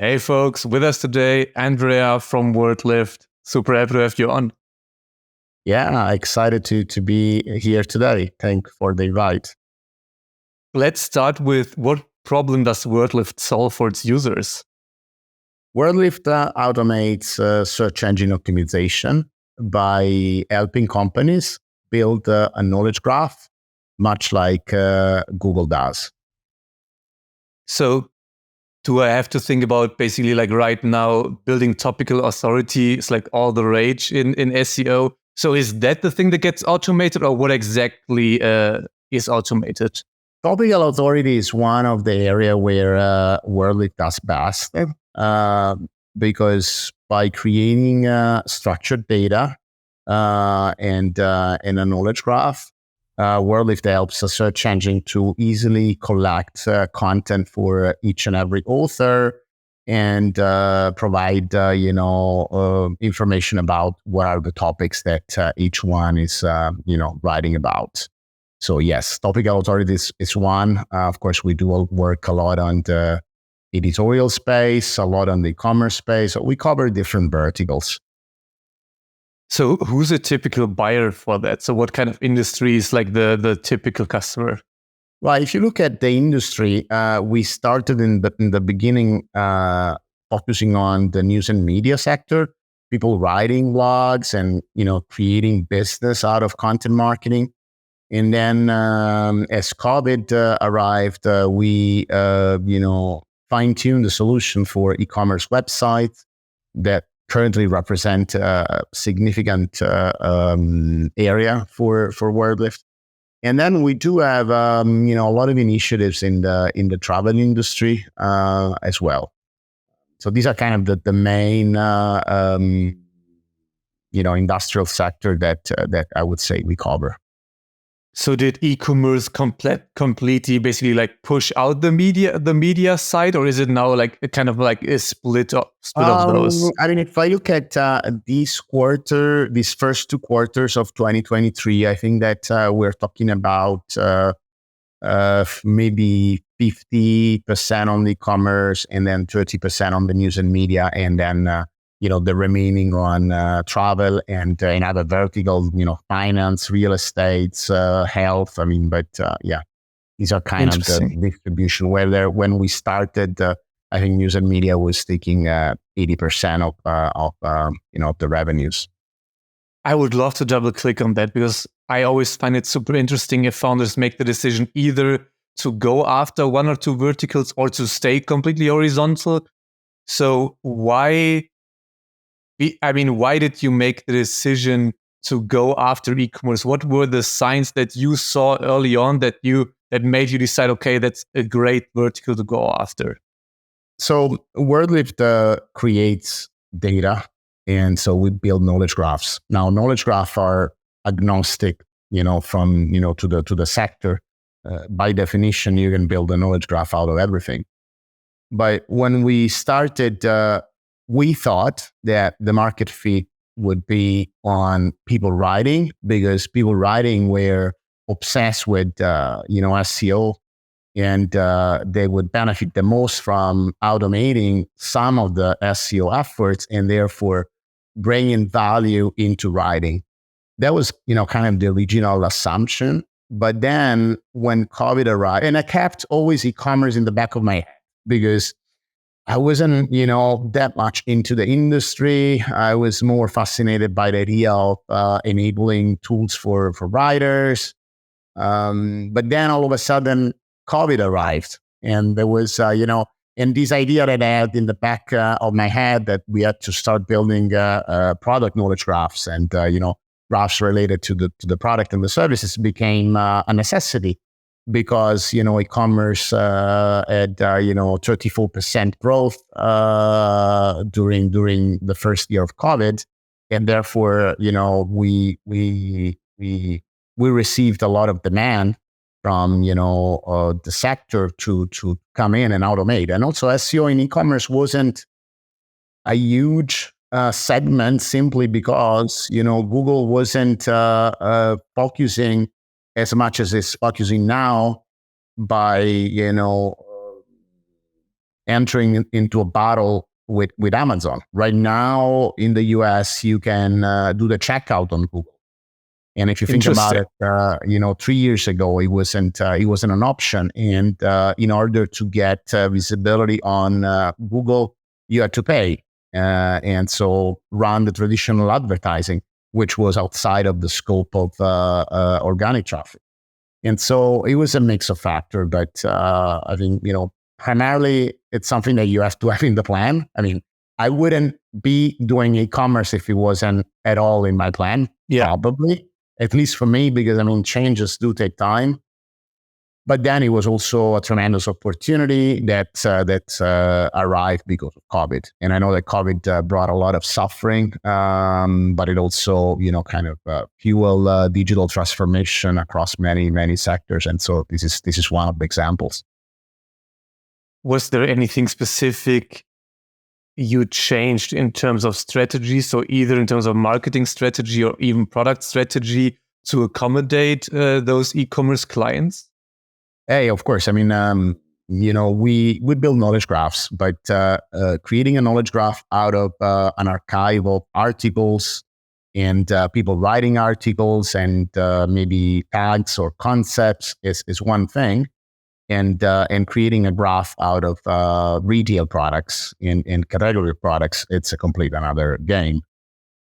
Hey folks, with us today, Andrea from WordLift. Super happy to have you on. Yeah, excited to be here today. Thanks for the invite. Let's start with what problem does WordLift solve for its users? WordLift automates search engine optimization by helping companies build a knowledge graph, much like Google does. So do I have to think about basically like right now building topical authority is like all the rage in SEO? So is that the thing that gets automated, or what exactly is automated? Topical authority is one of the area where WordLift does best because by creating structured data and a knowledge graph, WordLift helps a search engine to easily collect content for each and every author and provide information about what are the topics that each one is writing about. So yes, topical authority is one. Of course, we do work a lot on the editorial space, a lot on the e-commerce space. So we cover different verticals. So who's a typical buyer for that? So what kind of industry is like the typical customer? Well, if you look at the industry, we started in the beginning focusing on the news and media sector, people writing blogs and creating business out of content marketing. And then as COVID arrived, we fine-tuned the solution for e-commerce websites that currently represent a significant area for WordLift. And then we do have a lot of initiatives in the travel industry as well. So these are kind of the main industrial sector that I would say we cover. So did e-commerce completely basically like push out the media side, or is it now like a kind of like a split of those? I mean, if I look at these first 2 quarters of 2023, I think that we're talking about maybe 50% on the e-commerce and then 30% on the news and media, and then the remaining on travel and in other verticals, finance, real estate, health. I mean, but these are kind of the distribution. When we started, I think news and media was taking 80% of the revenues. I would love to double click on that because I always find it super interesting if founders make the decision either to go after one or two verticals or to stay completely horizontal. So why did you make the decision to go after e-commerce? What were the signs that you saw early on that made you decide, okay, that's a great vertical to go after? So WordLift creates data, and so we build knowledge graphs. Now, knowledge graphs are agnostic, from to the sector. By definition, you can build a knowledge graph out of everything. But when we started, we thought that the market fit would be on people writing, because people writing were obsessed with SEO, and they would benefit the most from automating some of the SEO efforts and therefore bringing value into writing. That was kind of the original assumption. But then when COVID arrived, and I kept always e-commerce in the back of my head because I wasn't, that much into the industry. I was more fascinated by the idea of enabling tools for writers. But then all of a sudden, COVID arrived, and there was, and this idea that I had in the back of my head that we had to start building product knowledge graphs and, graphs related to the product and the services became a necessity. Because e-commerce had 34% growth during the first year of COVID, and therefore we received a lot of demand from the sector to come in and automate. And also SEO in e-commerce wasn't a huge segment simply because Google wasn't focusing as much as it's focusing now by entering into a battle with Amazon. Right now in the US, you can do the checkout on Google. And if you think about it, 3 years ago, it wasn't an option. And in order to get visibility on Google, you had to pay. And so run the traditional advertising, which was outside of the scope of organic traffic. And so it was a mix of factors, but I think, primarily it's something that you have to have in the plan. I mean, I wouldn't be doing e-commerce if it wasn't at all in my plan, probably, at least for me, because changes do take time. But then it was also a tremendous opportunity that arrived because of COVID. And I know that COVID brought a lot of suffering, but it also, fueled digital transformation across many, many sectors. And so this is one of the examples. Was there anything specific you changed in terms of strategy? So either in terms of marketing strategy or even product strategy to accommodate those e-commerce clients? Hey, of course. I mean, we build knowledge graphs, but creating a knowledge graph out of an archive of articles and people writing articles and maybe tags or concepts is one thing. And creating a graph out of retail products and category products, it's a complete another game.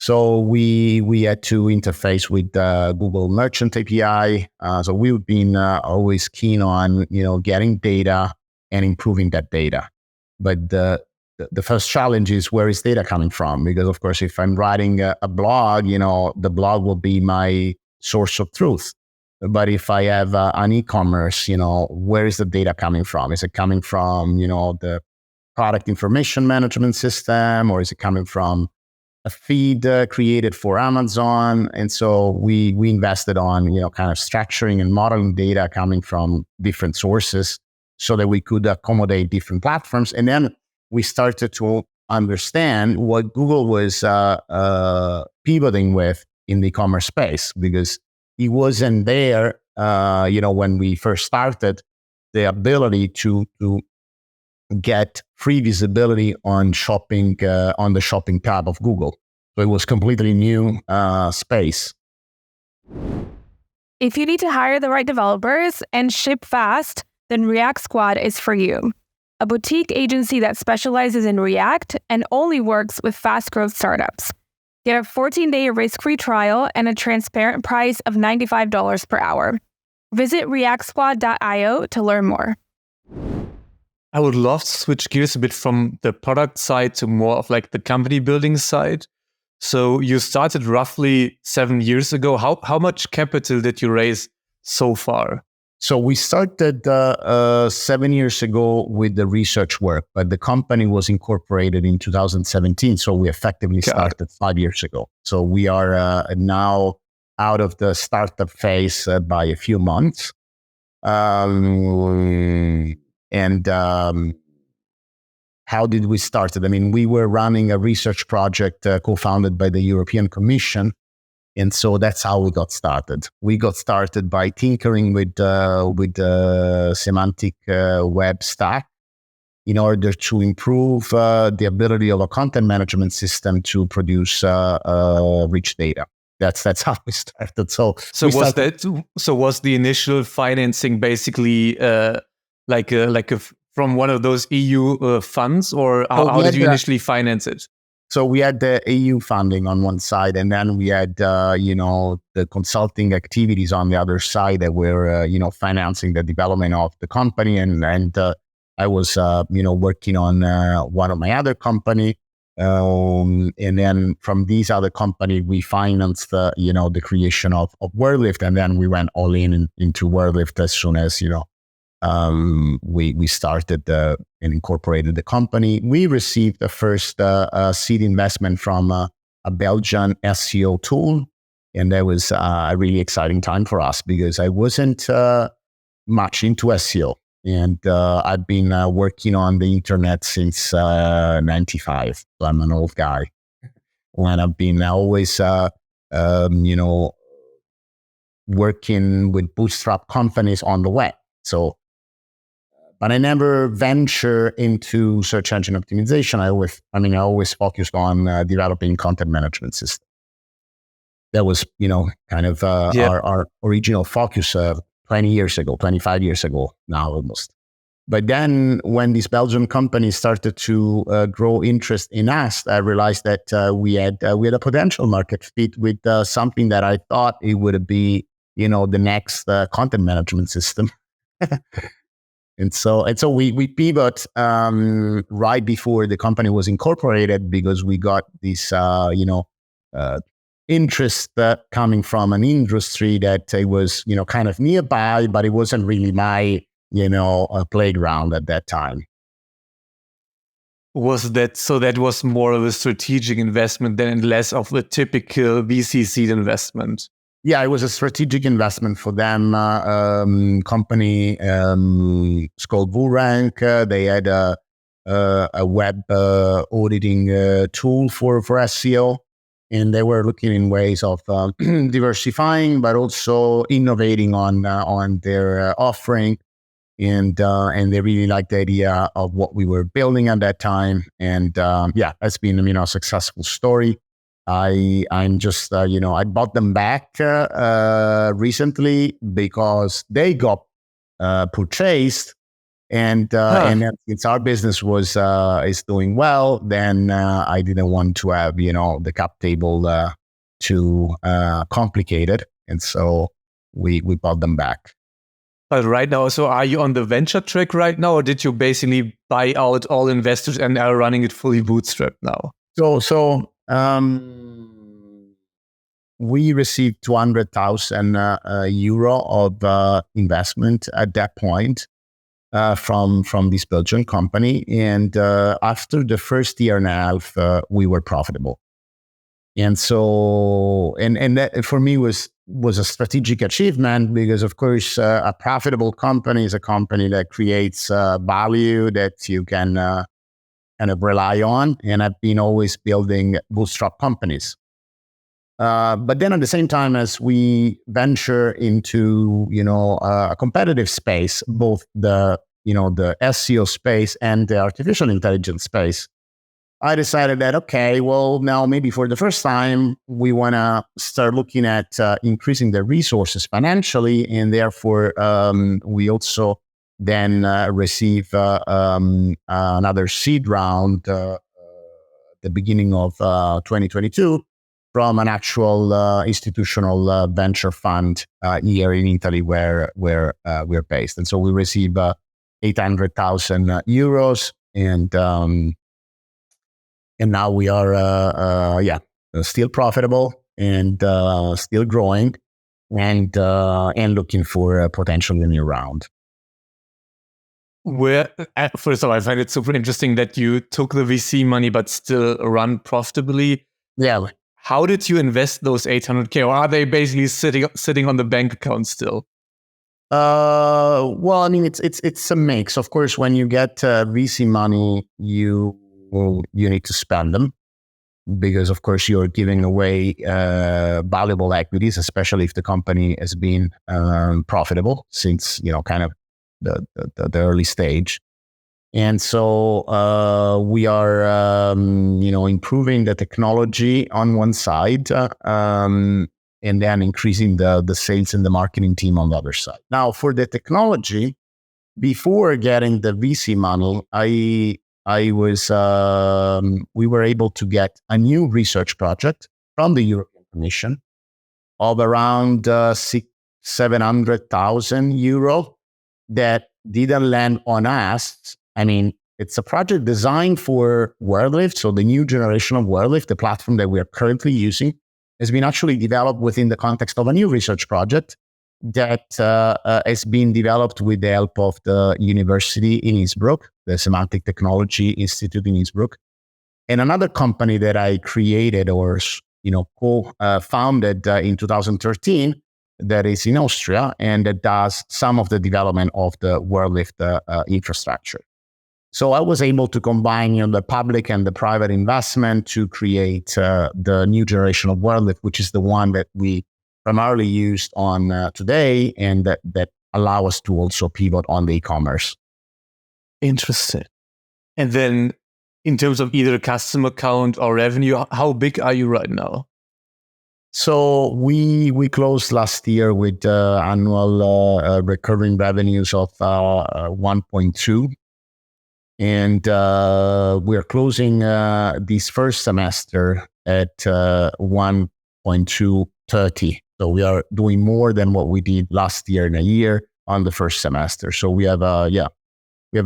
So we had to interface with Google Merchant API. So we've been always keen on getting data and improving that data. But the first challenge is, where is data coming from? Because of course, if I'm writing a blog, the blog will be my source of truth. But if I have an e-commerce, where is the data coming from? Is it coming from the product information management system, or is it coming from a feed created for Amazon? And so we invested on, kind of structuring and modeling data coming from different sources so that we could accommodate different platforms. And then we started to understand what Google was pivoting with in the e-commerce space, because it wasn't there, when we first started, the ability to get free visibility on shopping, on the shopping tab of Google. So it was completely new space. If you need to hire the right developers and ship fast, then React Squad is for you. A boutique agency that specializes in React and only works with fast growth startups. Get a 14-day risk-free trial and a transparent price of $95 per hour. Visit reactsquad.io to learn more. I would love to switch gears a bit from the product side to more of like the company building side. So you started roughly 7 years ago. How much capital did you raise so far? So we started 7 years ago with the research work, but the company was incorporated in 2017. So we effectively started 5 years ago. So we are now out of the startup phase by a few months. How did we start it? I mean, we were running a research project co-founded by the European Commission. And so that's how we got started. We got started by tinkering with the semantic web stack in order to improve the ability of a content management system to produce rich data. That's how we started. So was the initial financing basically from one of those EU funds, or how did you initially finance it? So we had the EU funding on one side, and then we had, the consulting activities on the other side that were, financing the development of the company. And I was, working on one of my other company. And then from these other company, we financed, the creation of WordLift. And then we went all into WordLift as soon as, we started and incorporated the company. We received the first seed investment from a Belgian SEO tool. And that was a really exciting time for us because I wasn't much into SEO. And I've been working on the internet since 95. So I'm an old guy. And I've been always, working with bootstrap companies on the web. So but I never venture into search engine optimization. I always focused on developing content management system. That was, kind of our original focus 20 years ago, 25 years ago now almost. But then when this Belgian company started to grow interest in us, I realized that we had a potential market fit with something that I thought it would be, the next content management system. And so we pivot right before the company was incorporated, because we got this interest coming from an industry that it was kind of nearby, but it wasn't really my a playground at that time. That was more of a strategic investment than less of a typical VC seed investment? Yeah, it was a strategic investment for them. Company it's called Bullrank. They had a web auditing tool for SEO, and they were looking in ways of diversifying, but also innovating on their offering. And they really liked the idea of what we were building at that time. And it's been a successful story. I'm just I bought them back recently because they got purchased, and since our business is doing well, then I didn't want to have the cap table too complicated, and so we bought them back. But right now, so are you on the venture track right now, or did you basically buy out all investors and are running it fully bootstrapped now? So we received 200,000 euro of investment at that point from this Belgian company, and after the first year and a half, we were profitable. And so, and that for me was a strategic achievement, because of course, a profitable company is a company that creates value that you can kind of rely on. And I've been always building bootstrap companies. But then at the same time, as we venture into, a competitive space, both the SEO space and the artificial intelligence space, I decided that, okay, well, now maybe for the first time, we want to start looking at increasing the resources financially. And therefore, we also then receive another seed round at the beginning of 2022 from an actual institutional venture fund here in Italy where we're based. And so we receive 800,000 euros, and now we are, still profitable and still growing, and looking for potentially a new round. First of all, I find it super interesting that you took the VC money but still run profitably. Yeah. How did you invest those 800K, or are they basically sitting on the bank account still? Well, I mean, it's a mix. Of course, when you get VC money, you need to spend them, because of course you're giving away valuable equities, especially if the company has been profitable since kind of the early stage. And so we are improving the technology on one side, and then increasing the sales and the marketing team on the other side. Now, for the technology, before getting the VC money, we were able to get a new research project from the European Commission of around 700,000 euro that didn't land on us. I mean, it's a project designed for WordLift. So the new generation of WordLift, the platform that we are currently using, has been actually developed within the context of a new research project that has been developed with the help of the university in Innsbruck, the Semantic Technology Institute in Innsbruck, and another company that I created or co-founded in 2013 that is in Austria, and that does some of the development of the WordLift infrastructure. So I was able to combine the public and the private investment to create the new generation of WordLift, which is the one that we primarily used on today, and that allow us to also pivot on the e-commerce. Interesting. And then in terms of either customer count or revenue, how big are you right now? So we closed last year with annual recurring revenues of 1.2. And we're closing this first semester at 1.230. So we are doing more than what we did last year in a year on the first semester. So we have a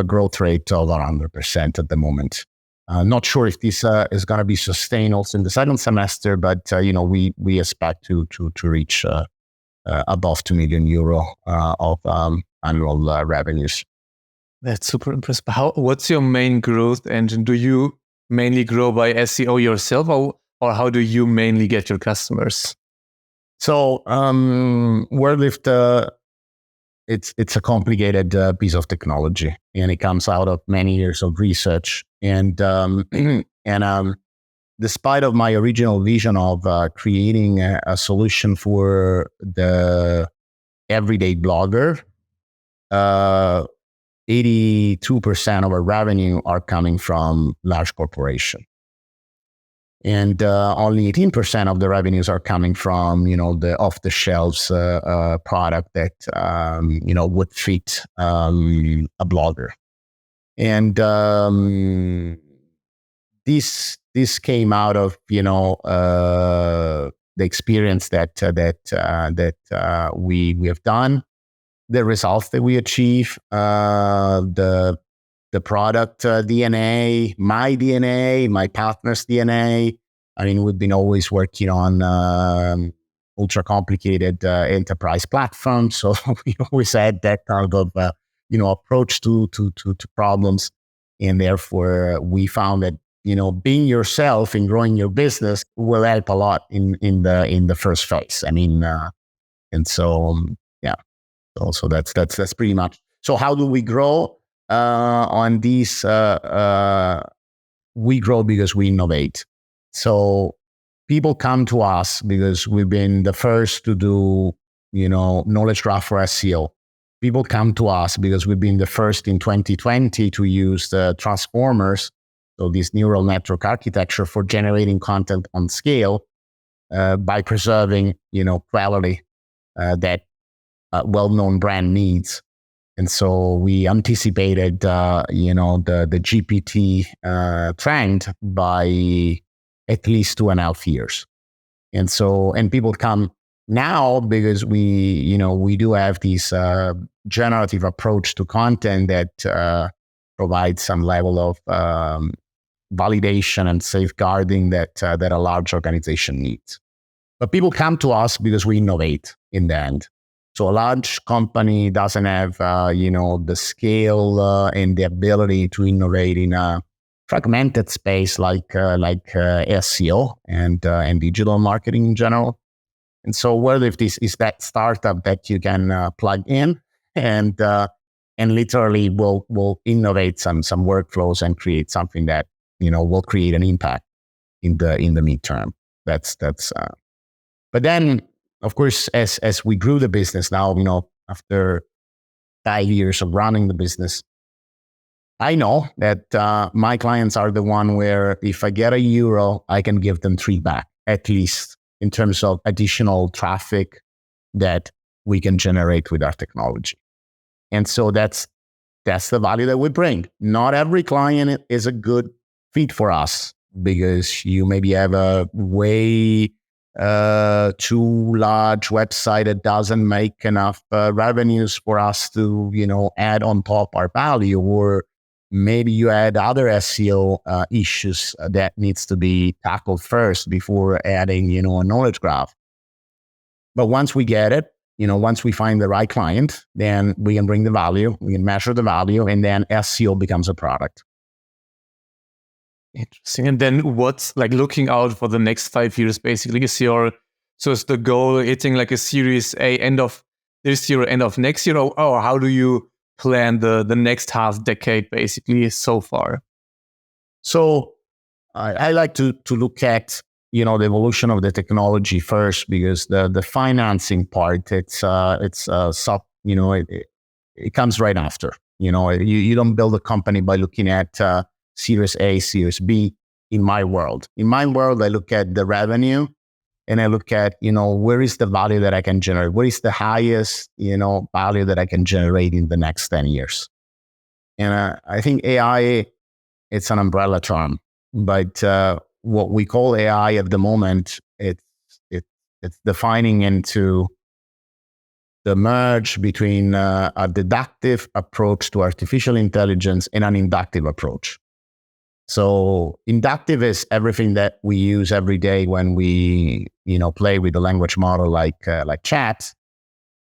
growth rate of around 100% at the moment. Not sure if this is going to be sustained also in the second semester, but we expect to reach above 2 million euro of annual revenues. That's super impressive. What's your main growth engine? Do you mainly grow by SEO yourself, or how do you mainly get your customers? So WordLift, it's a complicated piece of technology, and it comes out of many years of research. And despite of my original vision of creating a solution for the everyday blogger, 82% of our revenue are coming from large corporation. And only 18% of the revenues are coming from, the off-the-shelves product that, would fit a blogger. And this came out of, the experience that we have done, the results that we achieve, the product DNA, my partner's DNA. I mean, we've been always working on ultra complicated enterprise platforms, so we always had that kind of approach to problems, and therefore we found that being yourself and growing your business will help a lot in the first phase. I mean, and so yeah. So that's pretty much. So how do we grow on these? We grow because we innovate. So people come to us because we've been the first to do, knowledge graph for SEO. People come to us because we've been the first in 2020 to use the transformers, so this neural network architecture for generating content on scale by preserving, quality that well-known brand needs. And so we anticipated, the GPT trend by at least 2.5 years. And people come now because we do have this generative approach to content that provides some level of validation and safeguarding that a large organization needs. But people come to us because we innovate in the end. So a large company doesn't have, the scale and the ability to innovate in a fragmented space like SEO and digital marketing in general. And so WordLift is that startup that you can plug in and literally will innovate some workflows and create something that will create an impact in the midterm. That's. But then, of course, as we grew the business now, after 5 years of running the business, I know that my clients are the one where if I get €1, I can give them 3 back, at least in terms of additional traffic that we can generate with our technology. And so that's the value that we bring. Not every client is a good fit for us because you maybe have a way too large website that doesn't make enough revenues for us to, add on top our value, or maybe you had other SEO issues that needs to be tackled first before adding, a knowledge graph. But once we get it, once we find the right client, then we can bring the value, we can measure the value, and then SEO becomes a product. Interesting. And then what's looking out for the next 5 years, basically, is the goal hitting like a Series A end of this year, end of next year, or how do you plan the next half decade, basically, so far? So I like to look at, the evolution of the technology first, because the financing part, it comes right after. You don't build a company by looking at Series A, Series B. In my world, I look at the revenue, and I look at, where is the value that I can generate? What is the highest, value that I can generate in the next 10 years? And I think AI, it's an umbrella term, but what we call AI at the moment, it's defining into the merge between a deductive approach to artificial intelligence and an inductive approach. So inductive is everything that we use every day when we, play with a language model like chat.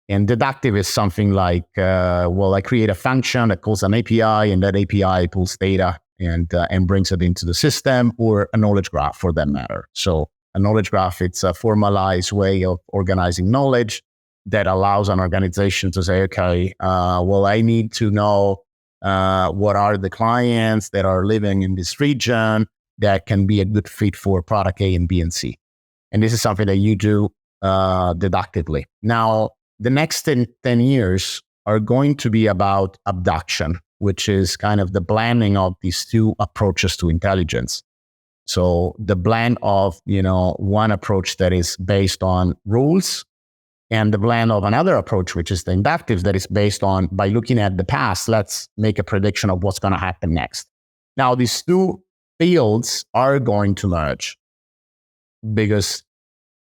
And deductive is something like, I create a function that calls an API, and that API pulls data and brings it into the system, or a knowledge graph for that matter. So a knowledge graph, it's a formalized way of organizing knowledge that allows an organization to say, okay, I need to know what are the clients that are living in this region that can be a good fit for product A and B and C. And this is something that you do deductively. Now, the next 10 years are going to be about abduction, which is kind of the blending of these two approaches to intelligence. So the blend of, one approach that is based on rules, and the blend of another approach, which is the inductive, that is based on, by looking at the past, let's make a prediction of what's going to happen next. Now, these two fields are going to merge because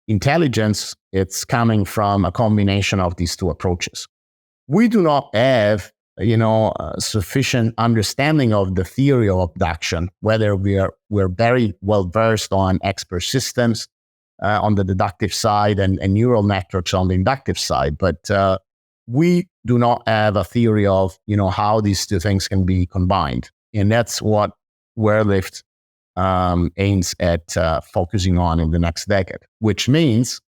intelligence, it's coming from a combination of these two approaches. We do not have, sufficient understanding of the theory of abduction, whether we're very well versed on expert systems on the deductive side and neural networks on the inductive side. But we do not have a theory of, how these two things can be combined. And that's what WordLift aims at focusing on in the next decade, which means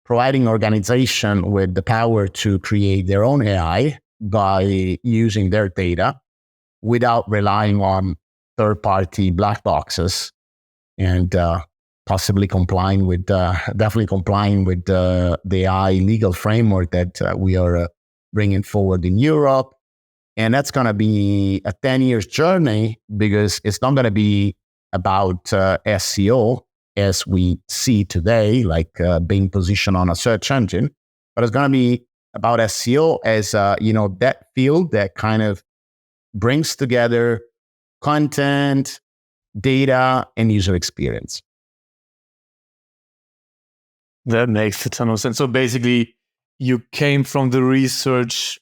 providing organization with the power to create their own AI by using their data without relying on third-party black boxes, and possibly definitely complying with the AI legal framework that we are bringing forward in Europe. And that's going to be a 10 years journey, because it's not going to be about SEO as we see today, like being positioned on a search engine, but it's going to be about SEO as, that field that kind of brings together content, data, and user experience. That makes a ton of sense. So basically, you came from the research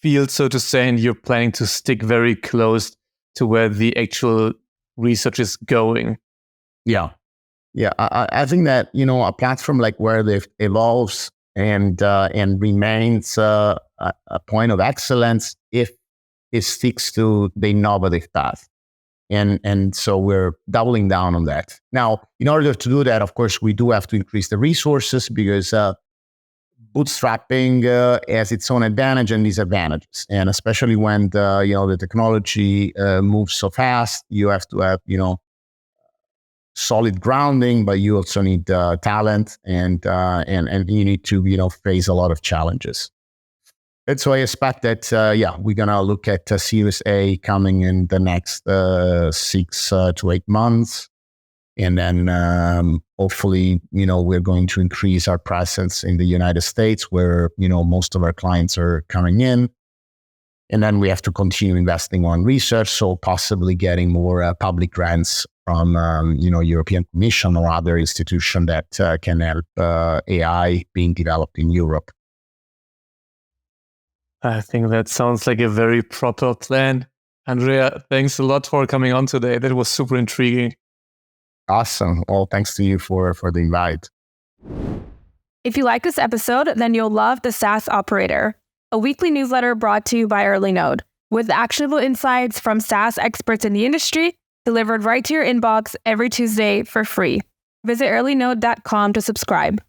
field, so to say, and you're planning to stick very close to where the actual research is going. Yeah. I think that, a platform like WordLift evolves and remains a point of excellence if it sticks to the innovative path. And so we're doubling down on that. Now, in order to do that, of course, we do have to increase the resources, because bootstrapping has its own advantage and disadvantages. And especially when the technology moves so fast, you have to have, solid grounding, but you also need talent and you need to, face a lot of challenges. And so I expect that, we're going to look at Series A coming in the next 6 to 8 months. And then hopefully, we're going to increase our presence in the United States, where, most of our clients are coming in. And then we have to continue investing on research, so possibly getting more public grants from, European Commission or other institution that can help AI being developed in Europe. I think that sounds like a very proper plan. Andrea, thanks a lot for coming on today. That was super intriguing. Awesome. Well, thanks to you for the invite. If you like this episode, then you'll love the SaaS Operator, a weekly newsletter brought to you by EarlyNode, with actionable insights from SaaS experts in the industry, delivered right to your inbox every Tuesday for free. Visit earlynode.com to subscribe.